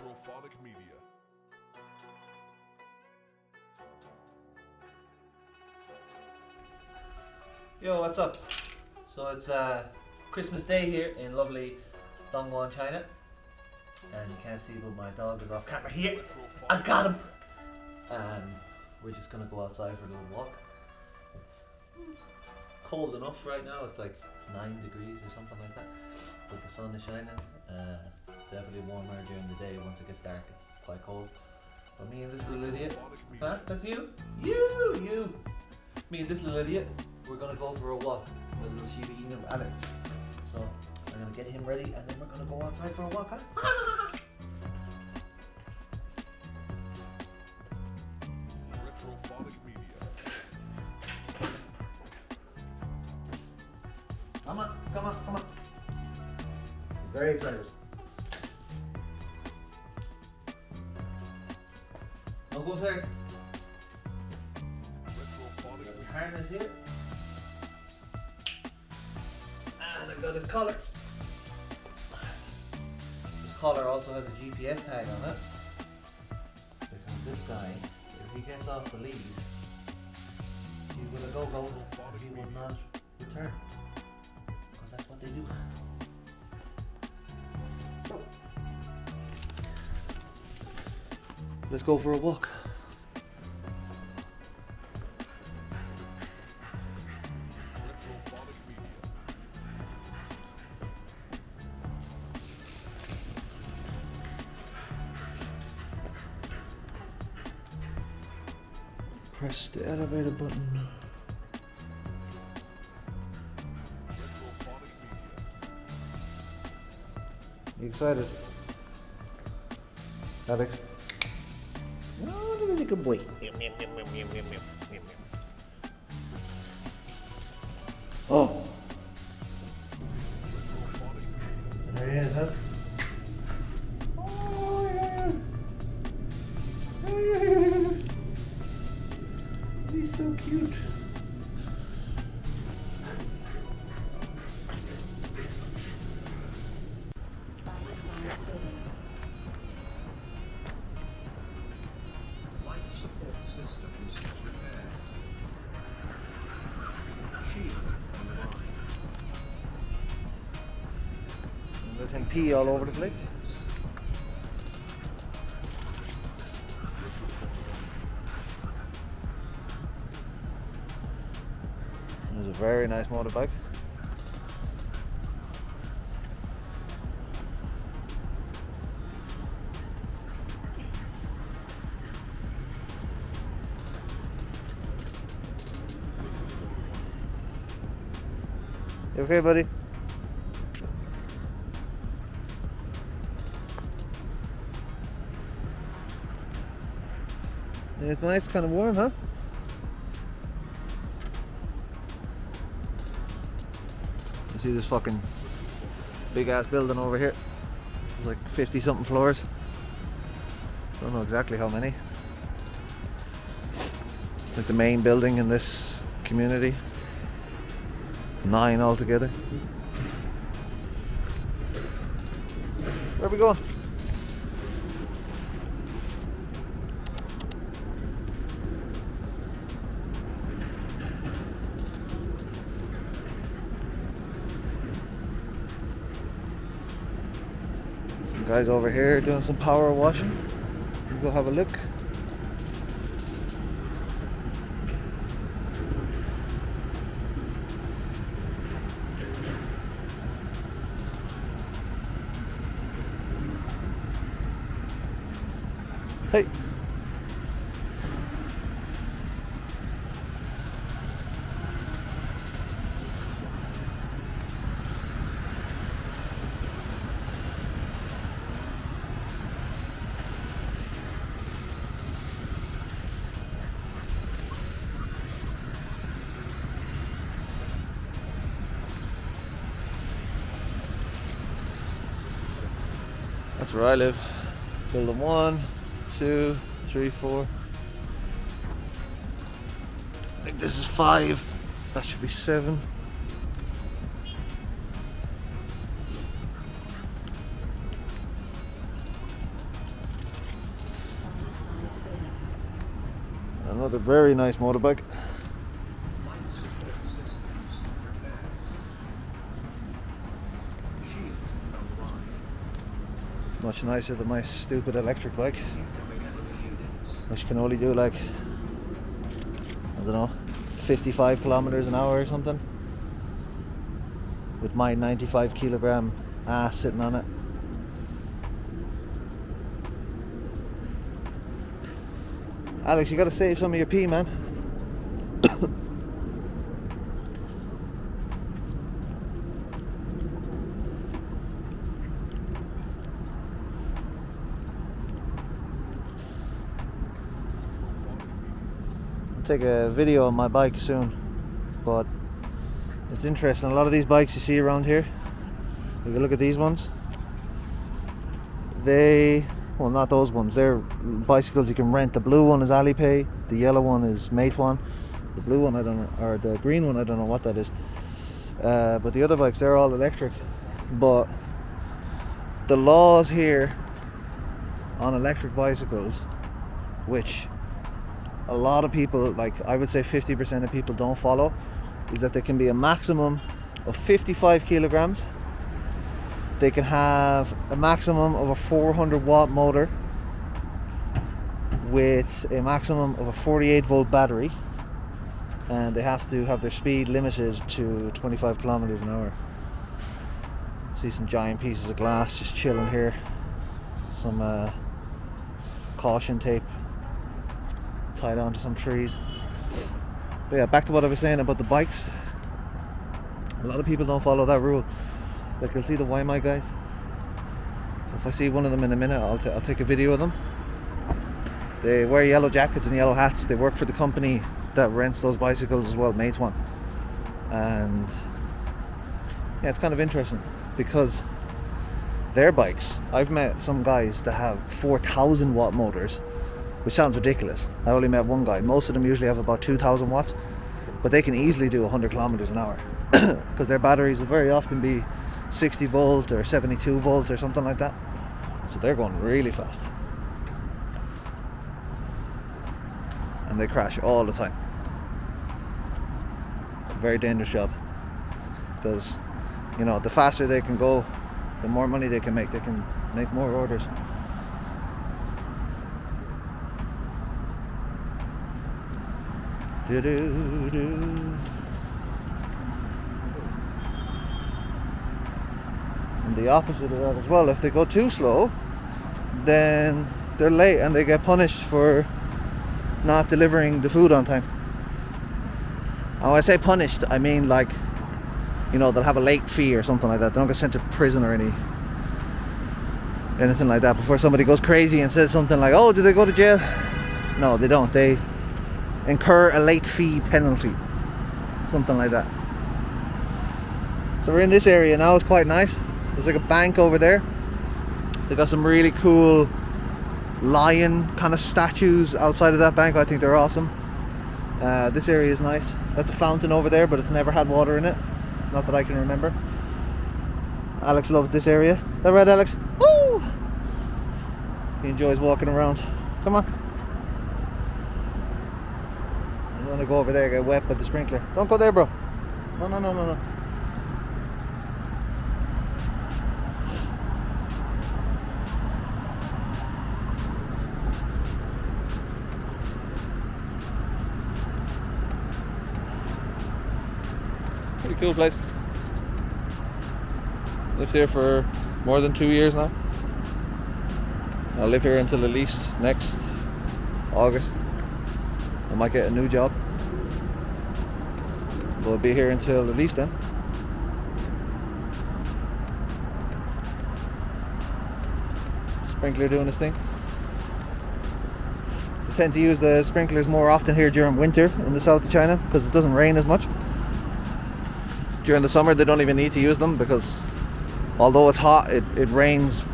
Retrophonic Media. Yo, what's up? So it's Christmas Day here in lovely Dongguan, China. And you can't see, but my dog is off camera here. I got him! And we're just gonna go outside for a little walk. It's cold enough right now, it's like 9 degrees or something like that. But the sun is shining. Definitely warmer during the day. Once it gets dark, it's quite cold. But me and this little idiot, huh? That's you? You! Me and this little idiot, we're gonna go for a walk with little Shiba Inu Alex. So I'm gonna get him ready and then we're gonna go outside for a walk, huh? Retrophonic Media. Come on. I'm very excited. I'll go first. Retrophonic Got his harness here. And I've got his collar. This collar also has a GPS tag on it. Because this guy, if he gets off the lead, he will go, and he will not return. Because that's what they do. So, let's go for a walk. Retrophonic Media. Press the elevator button. Retrophonic Media. You excited? Alex? Oh, look at the good boy. Oh! There he is, huh? Oh, yeah. He's so cute. Life support systems repaired. Shield online. Let him pee all over the place. There's a very nice motorbike. You okay, buddy? Yeah, it's nice, kind of warm, huh? You see this fucking big ass building over here? There's like 50 something floors. Don't know exactly how many. Like the main building in this community. 9 altogether. Where are we going? Some guys over here doing some power washing. We'll go have a look. Hey. That's where I live. Building 1, 2, 3, 4. I think this is 5. That should be 7. Another very nice motorbike. Life support systems repaired. Shield online. Much nicer than my stupid electric bike, Incoming enemy units. which can only do like, I don't know, 55 kilometers an hour or something, with my 95 kilogram ass sitting on it. Alex, you gotta save some of your pee, man. I'll take a video of my bike soon, but it's interesting. A lot of these bikes you see around here, if you look at these ones, well, not those ones, they're bicycles you can rent. The blue one is Alipay, the yellow one is Meituan, the blue one I don't know, or the green one I don't know what that is, but the other bikes, they're all electric. But the laws here on electric bicycles, which a lot of people, like I would say 50% of people don't follow, is that they can be a maximum of 55 kilograms. They can have a maximum of a 400 watt motor with a maximum of a 48 volt battery, and they have to have their speed limited to 25 kilometers an hour. See some giant pieces of glass just chilling here, some caution tape tied onto some trees. But yeah, back to what I was saying about the bikes. A lot of people don't follow that rule. Like, you'll see the YMI guys. If I see one of them in a minute, I'll take a video of them. They wear yellow jackets and yellow hats. They work for the company that rents those bicycles as well, Meituan. And yeah, it's kind of interesting because their bikes, I've met some guys that have 4,000 watt motors, which sounds ridiculous. I only met one guy. Most of them usually have about 2,000 watts, but they can easily do 100 kilometers an hour because their batteries will very often be 60 volt or 72 volt or something like that. So they're going really fast. And they crash all the time. Very dangerous job. Because, you know, the faster they can go, the more money they can make. They can make more orders. Do-do-do. And the opposite of that as well, if they go too slow, then they're late and they get punished for not delivering the food on time. And when I say punished, I mean, like, you know, they'll have a late fee or something like that. They don't get sent to prison or anything like that before somebody goes crazy and says something like, oh, did they go to jail? No, they don't. They incur a late fee penalty, something like that. So we're in this area now. It's quite nice. There's like a bank over there. They got some really cool lion kind of statues outside of that bank. I think they're awesome. This area is nice. That's a fountain over there, but it's never had water in it, not that I can remember. Alex loves this area. Is that right, Alex? Woo! He enjoys walking around. Come on. I'm gonna go over there and get wet by the sprinkler. Don't go there, bro. No. Pretty cool place. Lived here for more than 2 years now. I'll live here until at least next August. I might get a new job, but I'll be here until at least then. Sprinkler doing his thing. They tend to use the sprinklers more often here during winter in the south of China because it doesn't rain as much. During the summer they don't even need to use them because although it's hot, it rains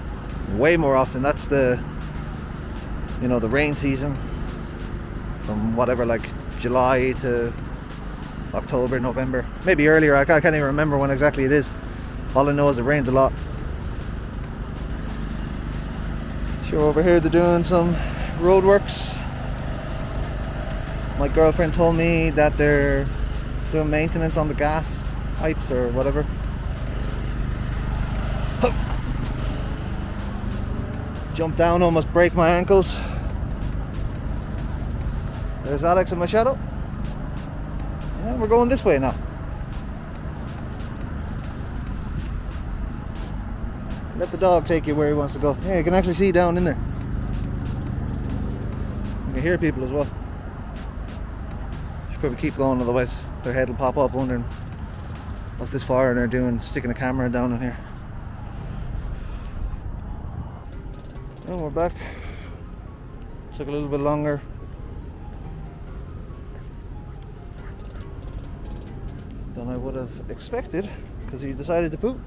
way more often. That's the, you know, the rain season from whatever, like July to October, November, maybe earlier. I can't even remember when exactly it is. All I know is it rains a lot. Sure, over here they're doing some road works. My girlfriend told me that they're doing maintenance on the gas pipes or whatever. Jump down, almost break my ankles. There's Alex in my shadow. Yeah, we're going this way now. Let the dog take you where he wants to go. Yeah, you can actually see down in there. You can hear people as well. Should probably keep going, otherwise their head will pop up wondering what's this for, and they're doing sticking a camera down in here. And we're back. Took a little bit longer. Than I would have expected, because he decided to poop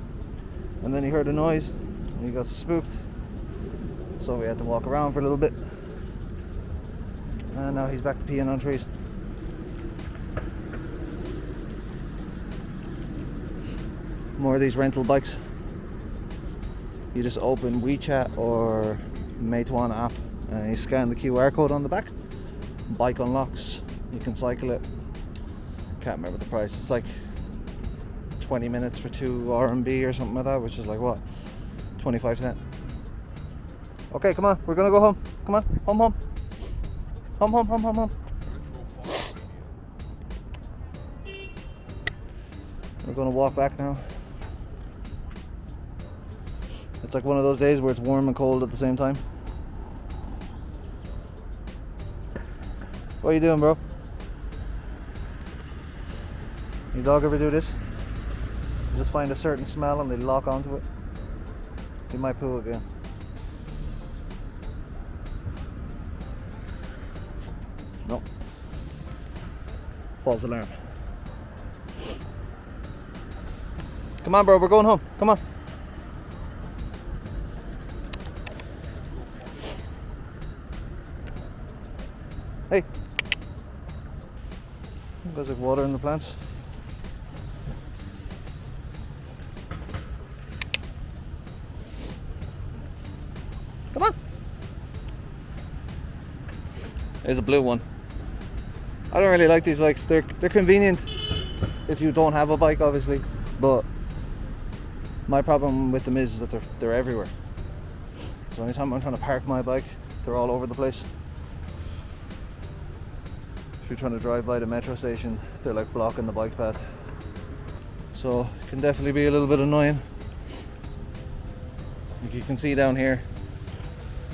and then he heard a noise and he got spooked, so we had to walk around for a little bit, and now he's back to peeing on trees. More of these rental bikes. You just open WeChat or Meituan app and you scan the QR code on the back, bike unlocks, you can cycle it. Can't remember the price. It's like 20 minutes for 2 RMB or something like that, which is like what, 25 cents. Okay, come on, we're gonna go home. Come on, home. We're gonna walk back now. It's like one of those days where it's warm and cold at the same time. What are you doing, bro? Your dog ever do this? You just find a certain smell and they lock onto it. They might poo again. No. False alarm. Come on, bro, we're going home. Come on. Hey. There's like water in the plants. Come on. There's a blue one. I don't really like these bikes. They're convenient if you don't have a bike, obviously, but my problem with them is that they're everywhere. So anytime I'm trying to park my bike, they're all over the place. If you're trying to drive by the metro station, they're like blocking the bike path. So it can definitely be a little bit annoying. If you can see down here,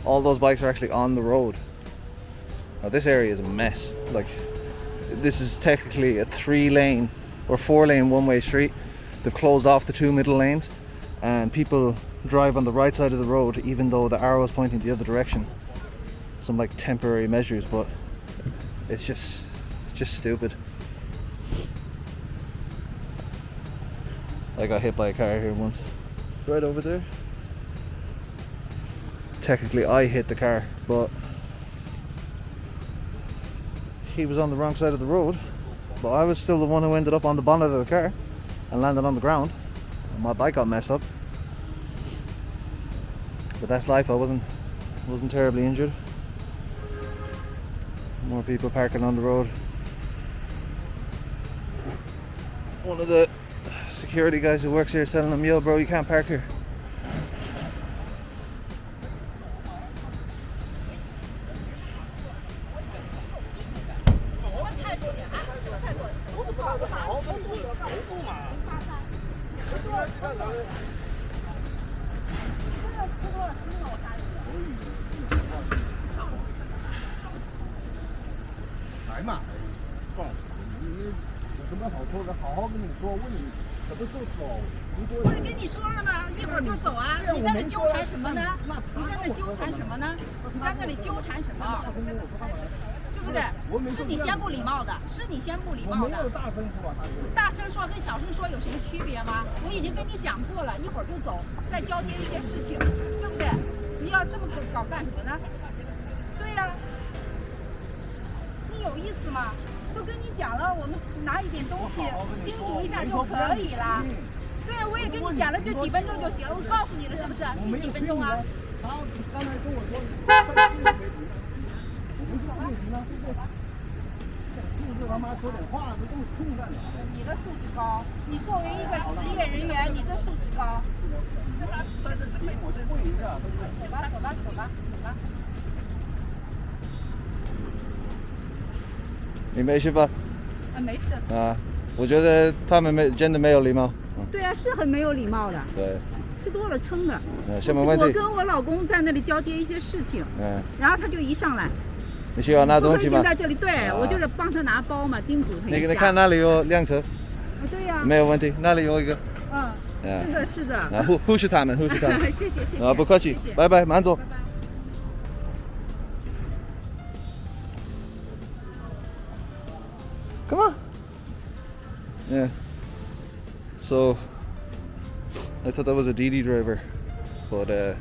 all those bikes are actually on the road. Now this area is a mess. Like, this is technically a 3-lane or 4-lane one-way street. They've closed off the 2 middle lanes and people drive on the right side of the road even though the arrow is pointing the other direction. Some like temporary measures, but it's just stupid. I got hit by a car here once. Right over there. Technically I hit the car, but he was on the wrong side of the road, but I was still the one who ended up on the bonnet of the car and landed on the ground, and my bike got messed up. But that's life. I wasn't terribly injured. More people parking on the road. One of the security guys who works here is telling them, yo bro, you can't park here.我跟你说了吗？一会儿就走啊！你在那纠缠什么呢？你在那纠缠什么呢？你在那里纠缠什么？对不对？是你先不礼貌的，是你先不礼貌的。大声说跟小声说有什么区别吗？我已经跟你讲过了，一会儿就走，再交接一些事情，对不对？你要这么搞干什么呢？对呀、你有意思吗？都跟你讲了，我们拿一点东西叮嘱一下就可以了。对，我也跟你讲了，就几分钟就行了。我告诉你了，是不是？是几分钟啊？他刚才跟我说，我们是为什么呢？对不对？他妈说点话，这这么冲干啥？你的素质高，你作为一个职业人员，你的素质高。但是这没我这不赢的。走吧，走吧，走吧，走吧。你没事吧？啊，没事。啊，我觉得他们真的没有礼貌。对啊，是很没有礼貌的，对，吃多了撑的。什么问题？我跟我老公在那里交接一些事情，然后他就一上来，你需要拿东西吗？在这里，对我就是帮他拿包嘛，叮嘱他一下。你看那里有辆车。对呀。没有问题，那里有一个。是的，是的。啊，护士他们，护士他们。谢谢，谢谢。啊，不客气，拜拜，慢走。拜拜。Come on. Yeah. So I thought that was a Didi driver, but it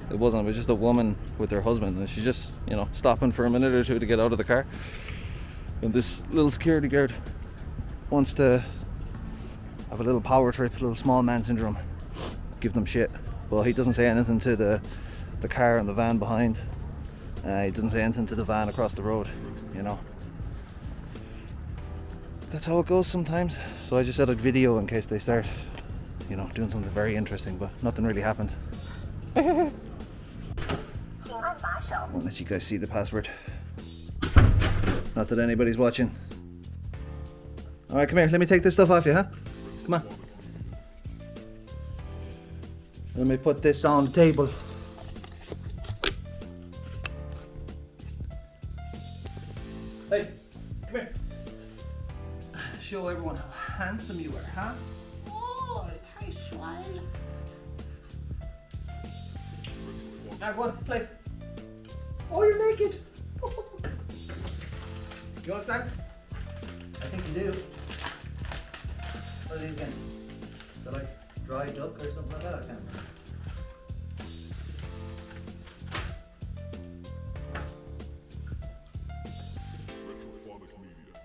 wasn't. It was just a woman with her husband, and she's just, stopping for a minute or two to get out of the car. And this little security guard wants to have a little power trip, a little small man syndrome, give them shit. But he doesn't say anything to the car and the van behind. He doesn't say anything to the van across the road, That's how it goes sometimes. So I just said I'd video in case they start, doing something very interesting, but nothing really happened. Won't let you guys see the password. Not that anybody's watching. Alright, come here, let me take this stuff off you, huh? Come on. Let me put this on the table. Hey, come here. Show everyone how handsome you are, huh? Oh, 太帅了. Now go on, play. Oh, you're naked. You understand? I think you do. What are these again? They're like dry duck or something like that? I can't remember. Retrophonic Media.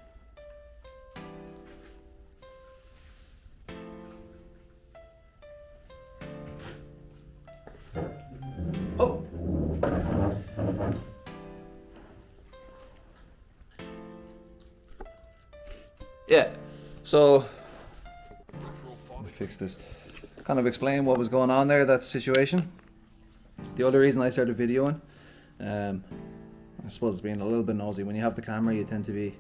Oh! Yeah, so let me fix this. Kind of explain what was going on there, that situation. The other reason I started videoing, I suppose it's being a little bit nosy. When you have the camera, you tend to be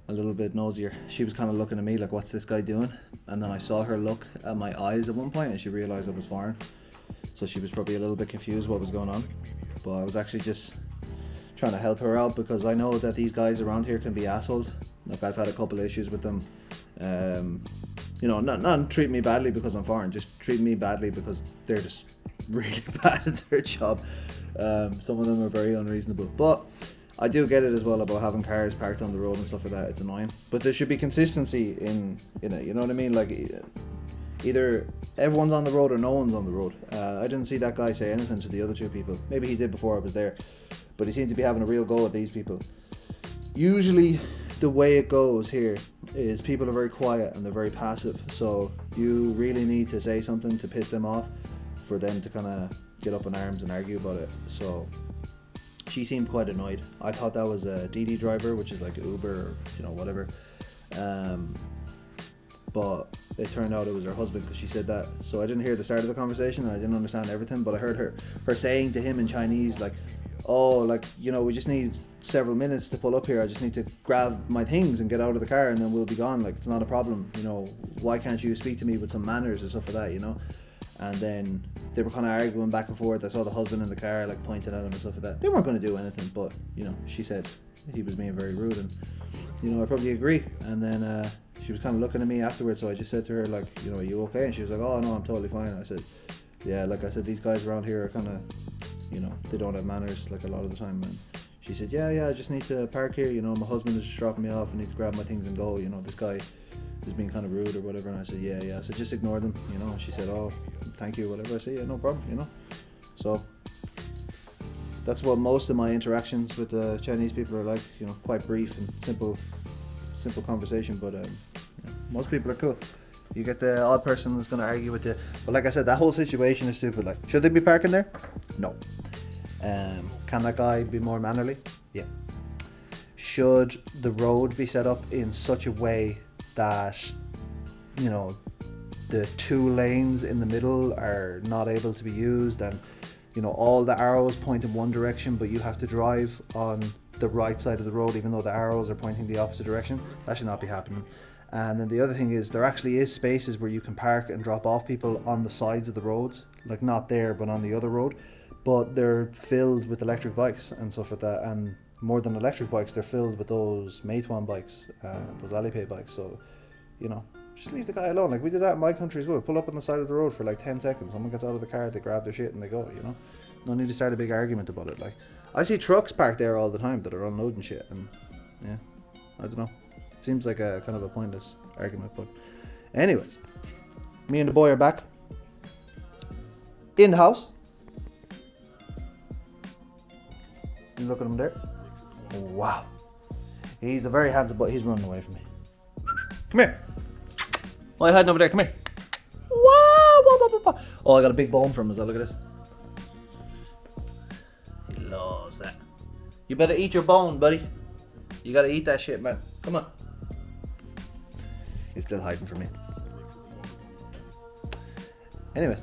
a little bit nosier. She was kind of looking at me like, what's this guy doing? And then I saw her look at my eyes at one point and she realized I was foreign. So she was probably a little bit confused what was going on. But I was actually just trying to help her out because I know that these guys around here can be assholes. Like, I've had a couple of issues with them. Not treat me badly because I'm foreign, just treat me badly because they're just really bad at their job. Some of them are very unreasonable. But I do get it as well about having cars parked on the road and stuff like that. It's annoying. But there should be consistency in it, you know what I mean? Like, either everyone's on the road or no one's on the road. I didn't see that guy say anything to the other two people. Maybe he did before I was there. But he seemed to be having a real go at these people. Usually the way it goes here is people are very quiet and they're very passive. So you really need to say something to piss them off for them to kind of get up in arms and argue about it. So she seemed quite annoyed. I thought that was a Didi driver, which is like Uber or whatever. But it turned out it was her husband because she said that. So I didn't hear the start of the conversation and I didn't understand everything, but I heard her saying to him in Chinese, like, oh, like, we just need several minutes to pull up here. I just need to grab my things and get out of the car and then we'll be gone. Like, it's not a problem. Why can't you speak to me with some manners and stuff like that, And then they were kind of arguing back and forth. I saw the husband in the car, like, pointing at him and stuff like that. They weren't going to do anything, but, she said he was being very rude and, I probably agree. And then she was kind of looking at me afterwards, so I just said to her, like, are you okay? And she was like, oh, no, I'm totally fine. I said, yeah, like I said, these guys around here are kind of, they don't have manners, like, a lot of the time. And she said, yeah, I just need to park here, my husband is just dropping me off, I need to grab my things and go, this guy is being kind of rude or whatever. And I said, yeah, so just ignore them, and she said, oh, thank you, whatever. I said, yeah, no problem, So that's what most of my interactions with the Chinese people are like, quite brief and simple conversation. But most people are cool. You get the odd person that's going to argue with you. But like I said, that whole situation is stupid. Like, should they be parking there? No. Can that guy be more mannerly? Yeah. should the road be set up in such a way that, you know, the 2 lanes in the middle are not able to be used, and, you know, all the arrows point in one direction, but you have to drive on the right side of the road even though the arrows are pointing the opposite direction. That should not be happening. And then the other thing is, there actually is spaces where you can park and drop off people on the sides of the roads, like not there but on the other road, but they're filled with electric bikes and stuff like that. And more than electric bikes, they're filled with those Meituan bikes, those Alipay bikes. So, you know, just leave the guy alone. Like we did that in my country as well. Pull up on the side of the road for like 10 seconds. Someone gets out of the car, they grab their shit and they go, you know. No need to start a big argument about it. Like, I see trucks parked there all the time that are unloading shit, and yeah, I don't know. It seems like a kind of a pointless argument, but anyways, me and the boy are back in the house. You look at him there. Wow, he's a very handsome boy. He's running away from me. Come here. Why are you hiding over there? Come here. Wow, wow, wow, wow, wow. Oh, I got a big bone from him. So look at this. He loves that. You better eat your bone, buddy. You gotta eat that shit, man. Come on. He's still hiding from me. Anyways,